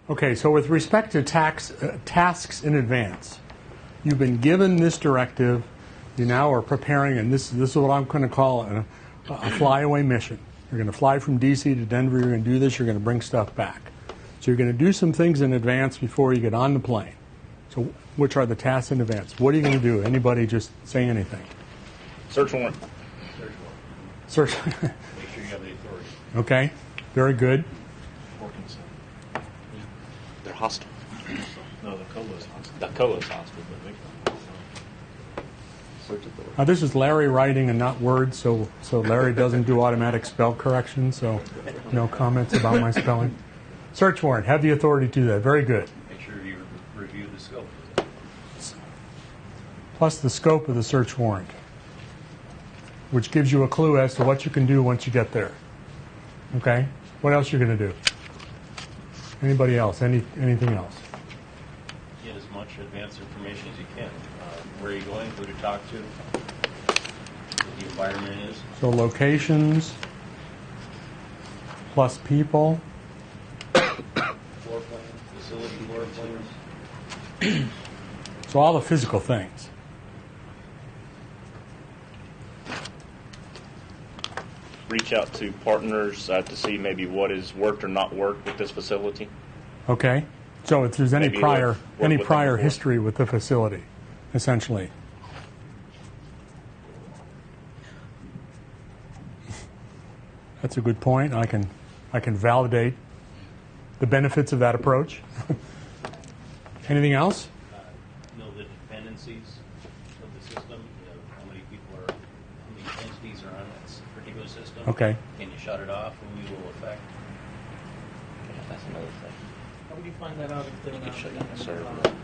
Okay, so with respect to tasks in advance, you've been given this directive. You now are preparing, and this is what I'm going to call a flyaway mission. You're going to fly from D.C. to Denver. You're going to do this. You're going to bring stuff back. So you're going to do some things in advance before you get on the plane. So which are the tasks in advance? What are you going to do? Anybody just say anything? Search warrant. Search. Make sure you have the authority. Okay, very good. Or consent. They're hostile. No, the COLA is hostile. The COLA is hostile. Search authority. This is Larry writing and not words, so Larry doesn't do automatic spell correction, so no comments about my spelling. Search warrant, have the authority to do that. Very good. Make sure you review the scope. Plus the scope of the search warrant, which gives you a clue as to what you can do once you get there. Okay? What else you're going to do? Anybody else? Anything else? Get as much advanced information as you can. Where are you going? Who to talk to? What the environment is. So locations plus people. Floor plan, facility floor plans. So all the physical things. Reach out to partners to see maybe what has worked or not worked with this facility. Okay. So if there's any Maybe prior work with them before. history with the facility, essentially. That's a good point. I can validate the benefits of that approach. Anything else? Know the dependencies of the system. How many people how many entities are on that particular system. Okay. Can you shut it off? Who you will affect? That's another thing. How would you find that out if they're You not? could shut down the server.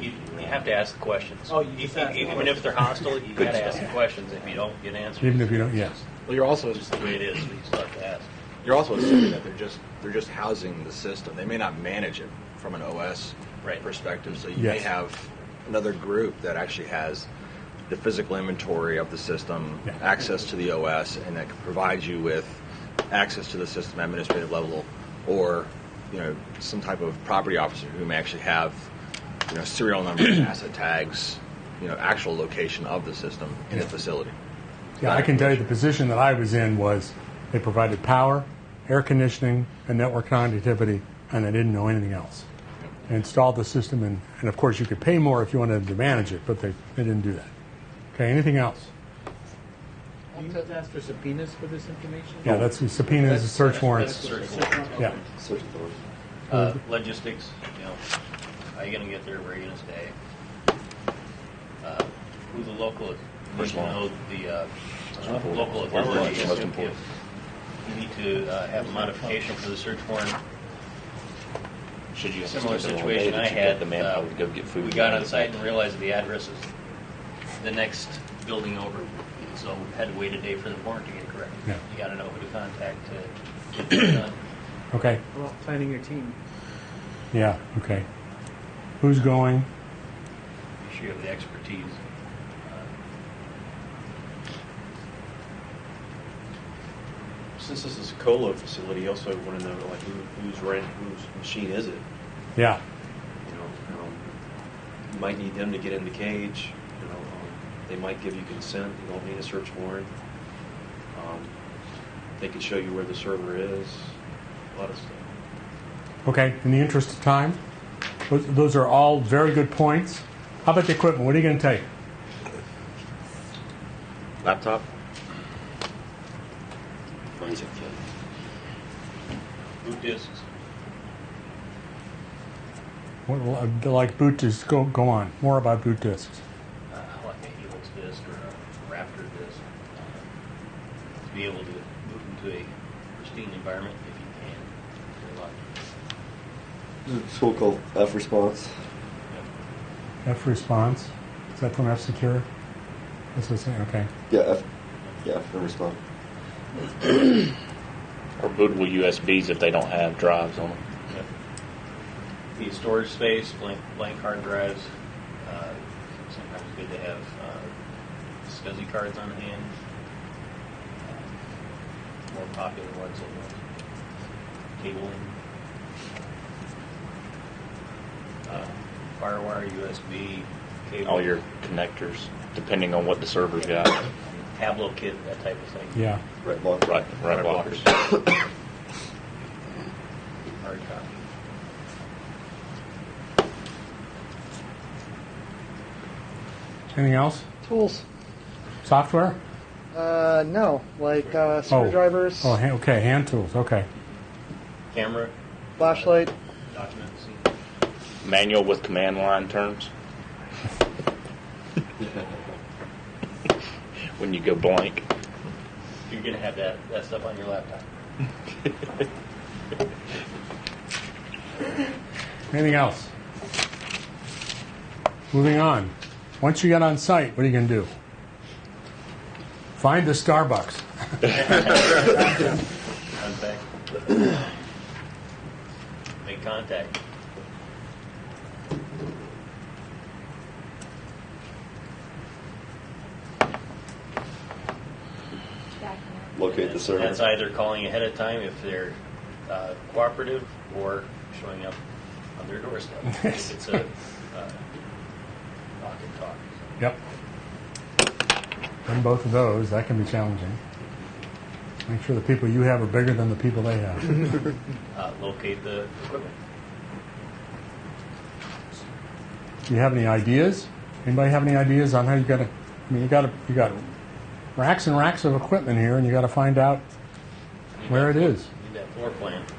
You have to ask the questions. Oh, you just ask the Even if they're hostile, you got to ask the questions. If you don't get answers, Even if you don't, yes. Well, you're also it's just the way it is. You start to ask. you're also assuming that they're just housing the system. They may not manage it from an OS Right. perspective. So you Yes. may have another group that actually has the physical inventory of the system, Yeah. access to the OS, and that can provide you with access to the system administrative level, or some type of property officer who may actually have serial numbers, asset tags, actual location of the system in the facility. Yeah, I can tell you the position that I was in was they provided power, air conditioning, and network connectivity, and they didn't know anything else. They installed the system, and of course you could pay more if you wanted to manage it, but they didn't do that. Okay, anything else? Do you have to ask for subpoenas for this information? Yeah, that's subpoenas, search warrants. Search warrant. Yeah. Search authority. Logistics. How are you going to get there? Where are you going to stay? Who the local is? You need to know the local authority. That's most important. If you need to have a modification for the search warrant. Should you Similar spend a little situation day I that you had. get the manpower to go get food? We got on site and realized the address is the next building over, so we had to wait a day for the warrant to get corrected. Yeah. You got to know who to contact to get that done. Okay. How about planning your team? Yeah, okay. Who's going? Make sure you have the expertise. Since this is a colo facility, you also want to know whose machine is it. Yeah. You might need them to get in the cage. They might give you consent. You don't need a search warrant. They can show you where the server is. A lot of stuff. Okay, in the interest of time, those are all very good points. How about the equipment? What are you going to take? Laptop. Forensic kit. Boot disks. Like boot disks, go on. More about boot disks. Like a Helix disk or a Raptor disk. To be able to move into a pristine environment if you can. Very lucky. So-called F response. F response. Is that from F secure? That's what I'm saying. Okay. Yeah, F response. Or bootable USBs if they don't have drives on them. The storage space, blank hard drives. Sometimes good to have SCSI cards on hand. More popular ones, cabling. Firewire, USB, cable. All your connectors, depending on what the server's got. Tableau kit, that type of thing. Yeah. Right block. Right blockers. Hard copy. Anything else? Tools. Software? No, like screwdrivers, Okay, hand tools. Okay. Camera, flashlight. documents. Manual with command line terms. When you go blank. You're going to have that stuff on your laptop. Anything else? Moving on. Once you get on site, what are you going to do? Find the Starbucks. Contact. Make contact. Locate the server. That's either calling ahead of time if they're cooperative or showing up on their doorstep. If it's a knock and talk. Yep. And both of those, that can be challenging. Make sure the people you have are bigger than the people they have. Locate the equipment. Do you have any ideas? Anybody have any ideas on how you got to? I mean, you got racks and racks of equipment here, and you got to find out where it is. Need that floor plan. Do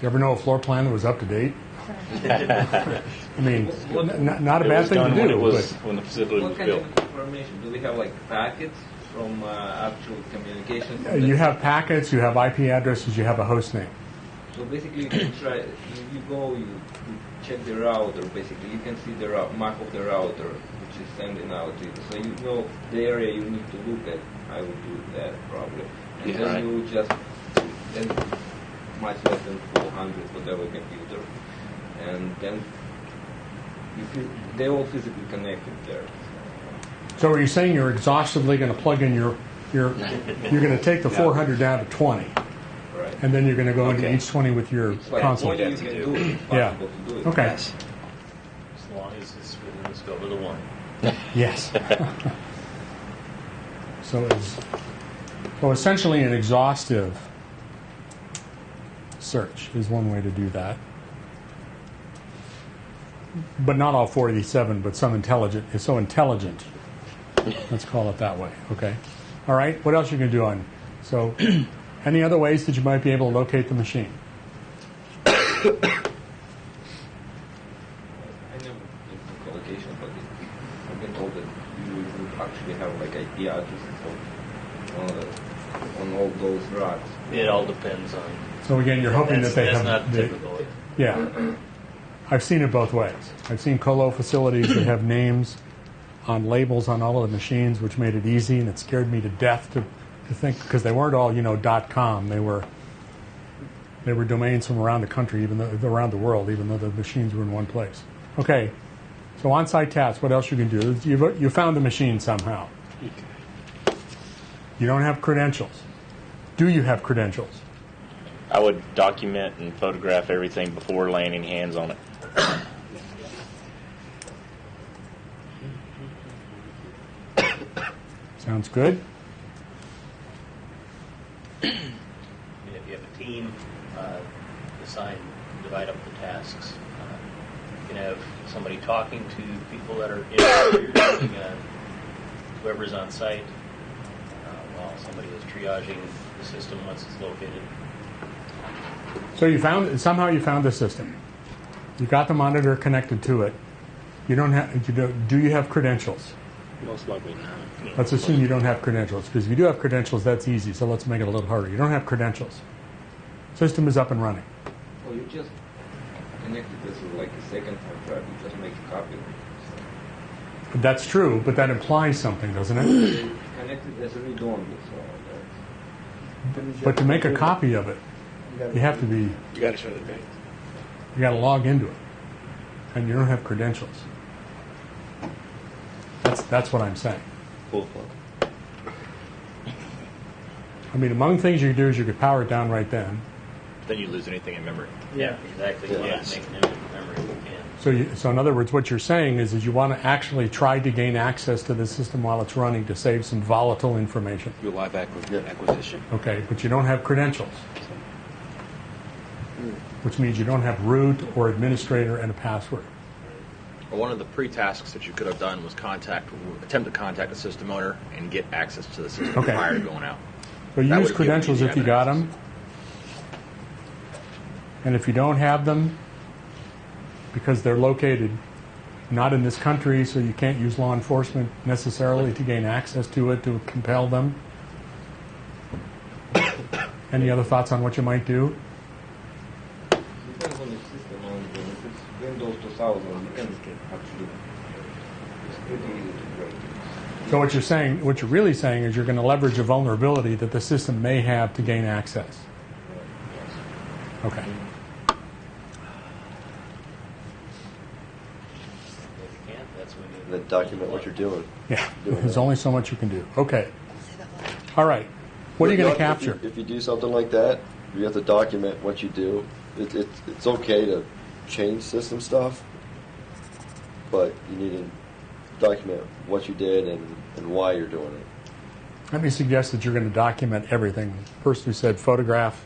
you ever know a floor plan that was up to date? I mean, not a bad thing to do. When the facility What was kind built. of information? Do we have like packets from actual communication? But you have packets, you have IP addresses, you have a host name. So basically, you can try. You go, you check the router. Basically, you can see the map of the router, which is sending out to you. So you know the area you need to look at. I would do that probably, and Yeah, then right. you just then much less than 400 whatever computer, and then they're all physically connected there. So are you saying you're exhaustively going to plug in you're going to take the 400 down to 20, Right. and then you're going to go into Okay. each 20 with your It's like console? 20 you can do it. It's Yeah. possible to do it. Okay. Yes. As long as it's within the scope of the one. Yes. So essentially an exhaustive search is one way to do that. But not all 487, but some intelligent. It's so intelligent. Let's call it that way. Okay. All right. What else you can do on? So, any other ways that you might be able to locate the machine? I never did collocation, but I've been told that you would actually have like IP addresses on all those racks. It all depends on. So again, you're hoping that they that's have. not they- typical. Yeah. I've seen it both ways. I've seen colo facilities that have names on labels on all of the machines, which made it easy, and it scared me to death to think, because they weren't all, .com. They were domains from around the country, even though around the world, even though the machines were in one place. Okay. So on-site tasks, what else you can do? You found the machine somehow. You don't have credentials. Do you have credentials? I would document and photograph everything before laying any hands on it. Sounds good. If you have a team, divide up the tasks. You can have somebody talking to people that are interviewing whoever's on site, while somebody is triaging the system once it's located. So you found the system. You got the monitor connected to it. You don't have. Do you have credentials? Most likely not. Let's assume you don't have credentials, because if you do have credentials, that's easy. So let's make it a little harder. You don't have credentials. System is up and running. Well, you just connected this with like a second hard drive. You just make a copy of it. That's true, but that implies something, doesn't it? So connected as a read-only. So But to make a copy of it, you have to be. You got to show the date. You got to log into it, and you don't have credentials. That's what I'm saying. Full plug. I mean, among things you could do is you could power it down right then. then you lose anything in memory. Yeah, exactly. Yeah. Yeah, make an image of memory. So in other words, what you're saying is you want to actually try to gain access to the system while it's running to save some volatile information. Do a live acquisition. Okay, but you don't have credentials, which means you don't have root or administrator and a password. Well, one of the pre-tasks that you could have done was attempt to contact the system owner and get access to the system Okay. prior to going out. So you That use would give you credentials the if you got evidence. them. And if you don't have them, because they're located not in this country, so you can't use law enforcement necessarily to gain access to it, to compel them. Any other thoughts on what you might do? Depends on the system. And if it's Windows 2000, you can actually. It's pretty easy to break. So what you're really saying is you're going to leverage a vulnerability that the system may have to gain access. Okay. If you can't, that's when you. And then document what you're doing. Yeah. Doing There's that. only so much you can do. Okay. All right. What are you going to capture? If you do something like that, you have to document what you do. It's okay to change system stuff, but you need to document what you did and why you're doing it. Let me suggest that you're going to document everything. First we said photograph.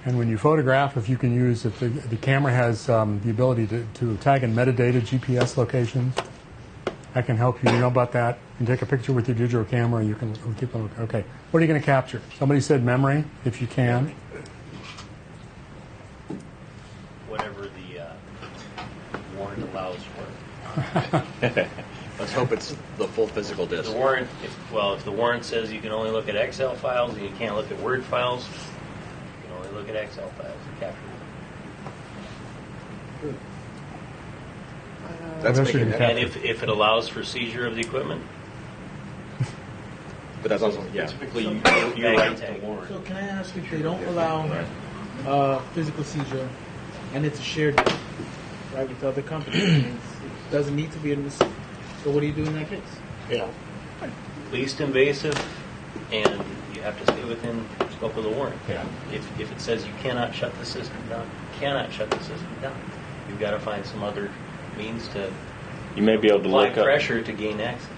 And when you photograph, if you can use, if the camera has the ability to tag in metadata GPS locations, I can help you. You know about that. You can take a picture with your digital camera. You can keep on. Okay. What are you going to capture? Somebody said memory, if you can. Whatever the warrant allows for. Let's hope it's the full physical disk. The warrant, if the warrant says you can only look at Excel files and you can't look at Word files, you can only look at Excel files and capture them. That's What else making you it, can And if it allows for seizure of the equipment, but that's also Typically, you Bang write tag. the warrant. So can I ask if they don't allow physical seizure and it's a shared disk, right, with other companies, it doesn't need to be in this. So what do you do in that case? Yeah. least invasive, and you have to stay within the scope of the warrant. Yeah. If it says you cannot shut the system down, you've got to find some other means to You may be able to apply look up. pressure to gain access.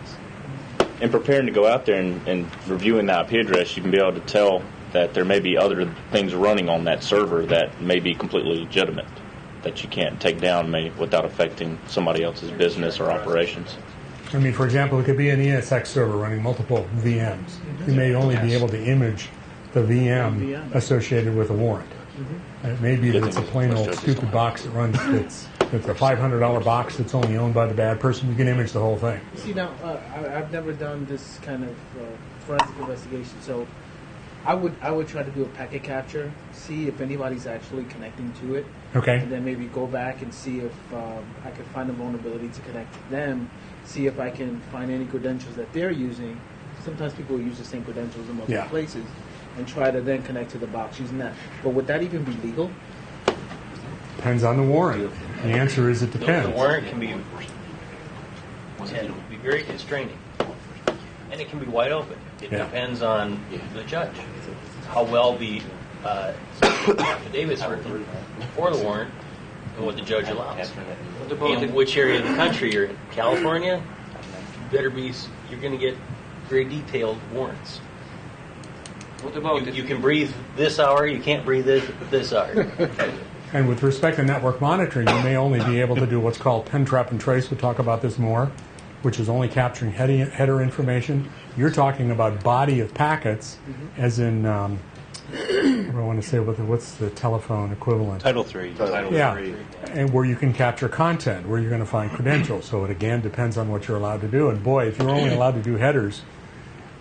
In preparing to go out there and reviewing the IP address, you can be able to tell that there may be other things running on that server that may be completely legitimate, that you can't take down without affecting somebody else's business or operations. I mean, for example, it could be an ESX server running multiple VMs. You may only be able to image the VM associated with a warrant. It may be that it's a plain old stupid box that runs, it's a $500 box that's only owned by the bad person. You can image the whole thing. See, now, I've never done this kind of forensic investigation, so I would try to do a packet capture, see if anybody's actually connecting to it, Okay? and then maybe go back and see if I could find a vulnerability to connect to them, see if I can find any credentials that they're using. Sometimes people use the same credentials in multiple Yeah. places, and try to then connect to the box using that. But would that even be legal? Depends on the warrant. The answer is it depends. The warrant can be very constraining, and it can be wide open. It Yeah. depends on the judge, how well the affidavit's written for the warrant, and what the judge allows. In which area of the country you're in. California, you're going to get very detailed warrants. What about You can breathe this hour, you can't breathe this hour. And with respect to network monitoring, you may only be able to do what's called pen trap and trace. We'll talk about this more, which is only capturing header information. You're talking about body of packets, as in, what do I want to say, what's the telephone equivalent? Title III. Yeah, and where you can capture content, where you're going to find credentials. So it again depends on what you're allowed to do. And boy, if you're only allowed to do headers,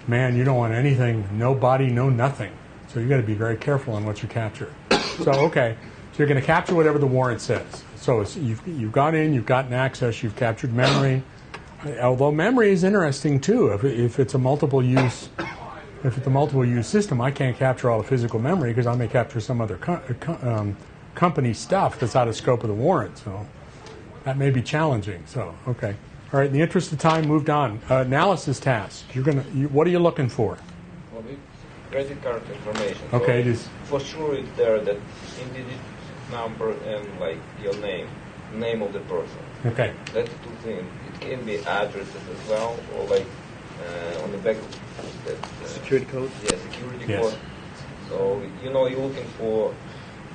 man, you don't want anything, no body, no nothing. So you've got to be very careful on what you capture. So, okay, so you're going to capture whatever the warrant says. So you've gone in, you've gotten access, you've captured memory. Although memory is interesting too. If it's a multiple use system, I can't capture all the physical memory because I may capture some other company stuff that's out of scope of the warrant. So that may be challenging. So, okay. All right, in the interest of time, moved on. Analysis task. What are you looking for? credit card information. Okay, So this- for sure it's there that in-digit number and like your name of the person. Okay. That's the two things. It can be addresses as well, or like on the back of that. Security code. Yeah, security Yes. code. So you're looking for.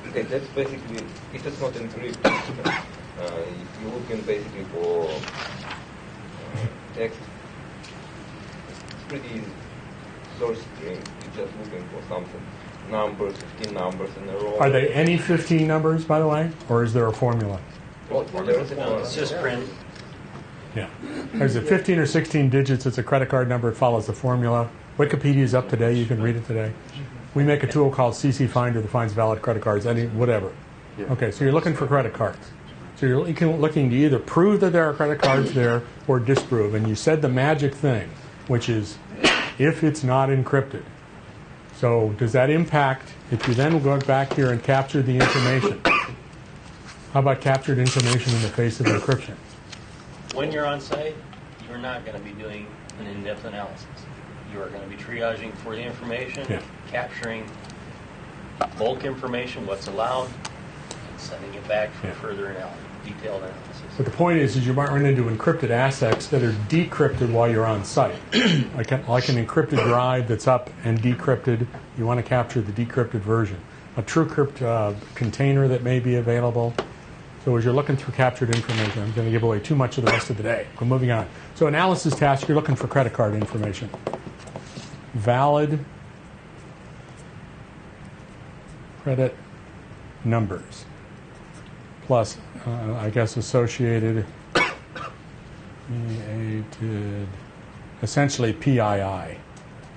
Okay, that's basically if it's not encrypted. You're looking basically for text. It's pretty easy. Source string. You're just looking for something. Numbers, 15 numbers in a row. Are they any 15 numbers, by the way, or is there a formula? Well, there is a No, it's just print. Yeah. Is it 15 or 16 digits? It's a credit card number. It follows the formula. Wikipedia is up today. You can read it today. We make a tool called CC Finder that finds valid credit cards, whatever. Okay, so you're looking for credit cards. So you're looking to either prove that there are credit cards there or disprove. And you said the magic thing, which is if it's not encrypted. So does that impact if you then go back here and capture the information? How about captured information in the face of encryption? When you're on site, you're not going to be doing an in-depth analysis. You are going to be triaging for the information, Yeah. capturing bulk information, what's allowed, and sending it back for Yeah. further detailed analysis. But the point is you might run into encrypted assets that are decrypted while you're on site. like an encrypted drive that's up and decrypted. You want to capture the decrypted version. A TrueCrypt container that may be available. So as you're looking through captured information, I'm going to give away too much of the rest of the day. We're moving on. So analysis task, you're looking for credit card information. Valid credit numbers. Plus, I guess, associated, essentially PII,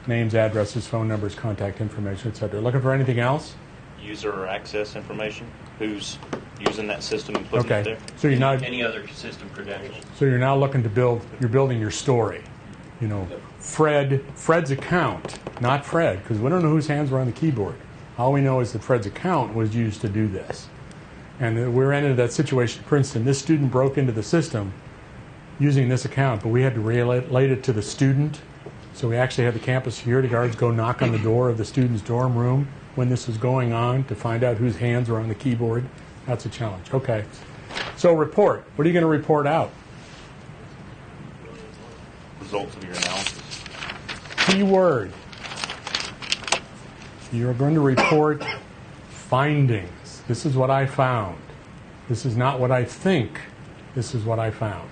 names, addresses, phone numbers, contact information, etc. Looking for anything else? User access information. Who's using that system and putting it Okay. there? So you're not. Any other system credentials. So you're now looking to build. You're building your story. Fred's account, not Fred, because we don't know whose hands were on the keyboard. All we know is that Fred's account was used to do this. And we're into that situation at Princeton. This student broke into the system using this account, but we had to relate it to the student. So we actually had the campus security guards go knock on the door of the student's dorm room when this was going on to find out whose hands were on the keyboard. That's a challenge. Okay. So report. What are you going to report out? Results of your analysis. Keyword. You're going to report findings. This is what I found. This is not what I think. This is what I found.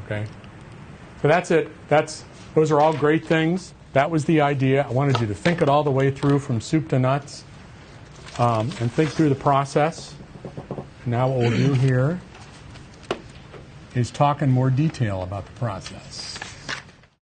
Okay? So that's it. Those are all great things. That was the idea. I wanted you to think it all the way through from soup to nuts and think through the process. Now what we'll do here is talk in more detail about the process.